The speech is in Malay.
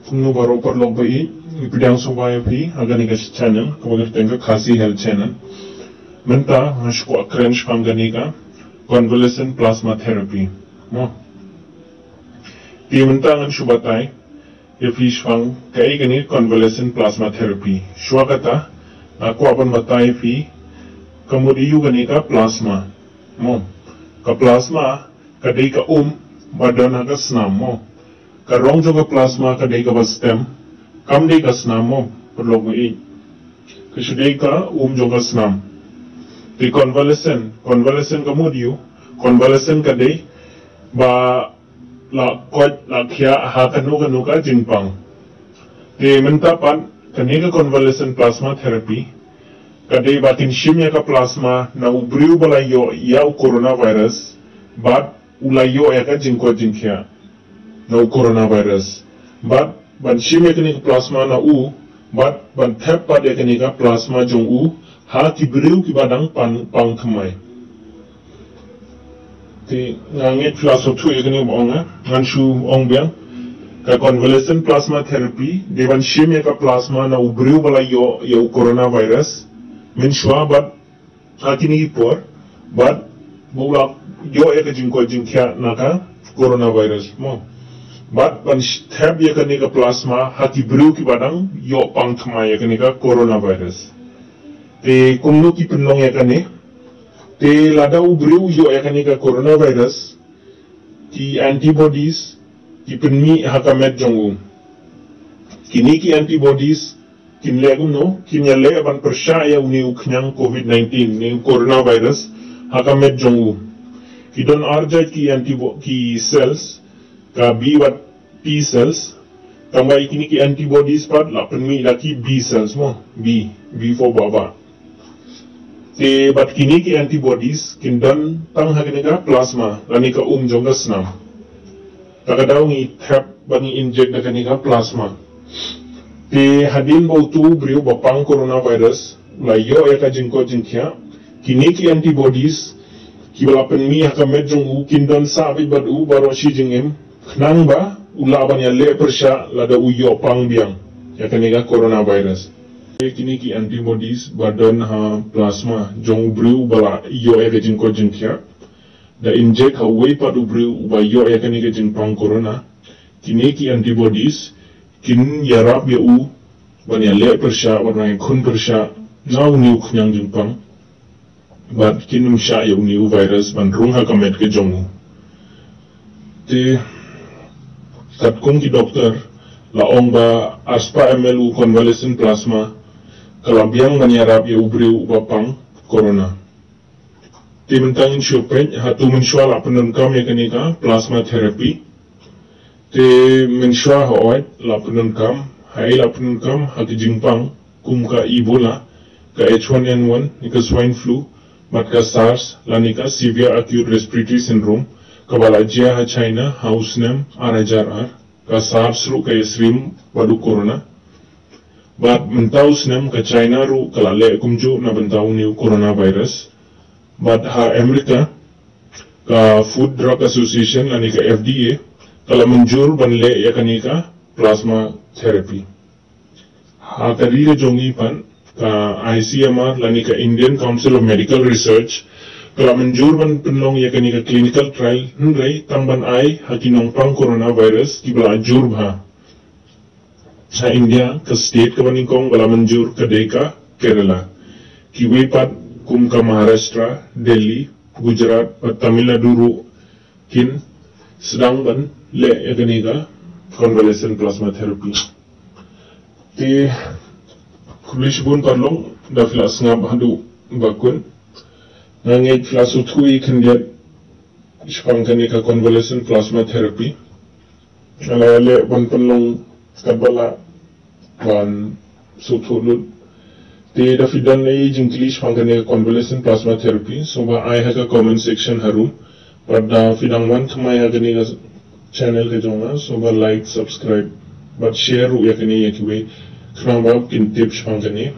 Kung baru perlu beri bidang supaya pi agar ni kas channel kemudian tengah khasi health channel menta masuk keren spangani ka convalescent plasma therapy mo di menta ngan subatai ya pi spang kai gani convalescent plasma therapy swagata aku akan batai pi kemudian gani ka plasma mo ka plasma kadai ka badan ka snam mo karong juga plasma kadai ka stem kam dei ka snam mo perlu beri kesudai ka juga snam di convalescent kemudian convalescent kadai ba la kot la kia ha kanu ka jingpang di mentapan kanega convalescent plasma therapy kadai batin shimya ka plasma na ubriu balayo ya coronavirus bat ulayo ya ka jingko jingkia na coronavirus bat ban shimya ka plasma na ban tap pa ya ka plasma jong ha ki briu ki badang pang khamai ti ngangit plasma tu ya bonga nganshu ongbiang ka convalescent plasma therapy de ban shimya ka plasma na ubriu balayo ya coronavirus min shwa bat ha kini por bat bula yo ya ka jingko jingkia na ka coronavirus mo bat ban tap ya ka plasma ha ki briu ki badang yo pang khamai ya ka coronavirus te kumno ki penlong ya kane te lada ubriu yo ya kane ka coronavirus ki antibodies ki penmi hakamet jongu kini ki antibodies kin legum no kin ya le ban percaya uni uknyang covid-19 ni coronavirus hakamet jongu ki don arja ki cells ka b wat t cells tambah kini ki antibodies pad la penmi laki b cells mo b for baba te bat kini ki antibodies kin don tang hagenega plasma lani ka jongga snam takadaw ngi tap bani inject na kanega plasma te hadin bautu brio bapang coronavirus la yo ya ka jingko jingkia kini ki antibodies ki balapen mi haka medjong kin don sabi badu baro shi jingem knang ba ulaban ya le persya lada yo pang biang ya kanega coronavirus kini ki antibodies badan ha plasma jong brio bala yo ya ka jingko jingkia da inject ha wei padu brio ba yo ya kanega jingpang corona kini ki antibodies kin yarap ya ban ya le persya ban ya kun persya na uniu knyang jingpang bat kinum sha ya uniu virus ban rung ha kamet ke jongu te kat kung ki doktor la ong ba aspa ml convalescent plasma kalabiang ban yarap ya ubriu bapang corona te mentangin syopet hatu mensyual apenon kam ya kanika plasma therapy te mensyua hoat la penun kam haki jingpang kum ka Ebola ka H1N1 nika swine flu mat ka SARS la nika severe acute respiratory syndrome ka balajia ha China hausnem RHRR ka SARS ru ka Yesrim wadu corona bat mentausnem ka China ru ka lale kumju na bentau ni coronavirus bat ha Amerika ka Food Drug Association la nika FDA kalau menjur banle ya kanika plasma therapy ha kadira jongi pan ka ICMR lani ka Indian Council of Medical Research kalau menjur ban penlong ya kanika clinical trial nrai tamban ai hakinong pang coronavirus kibla jur bha sa India ka state ka baningkong kalau menjur ka deka Kerala kiwe pat kum ka Maharashtra Delhi Gujarat pat Tamil Nadu kin sedang ban le ya kanika convalescent plasma therapy te kulish bun parlong da flas ngab hadu bakun nangit flasu thui khandiat ispang kanika convalescent plasma therapy ala le ban parlong kabala ban suthulut te da fidan le jingkli ispang kanika convalescent plasma therapy so ba ai ha ka comment section haru pada fidang wan khamai ha kanika channel ke jonga so ba like subscribe but share ya kini ya kiwe khna ba kin tips pang kani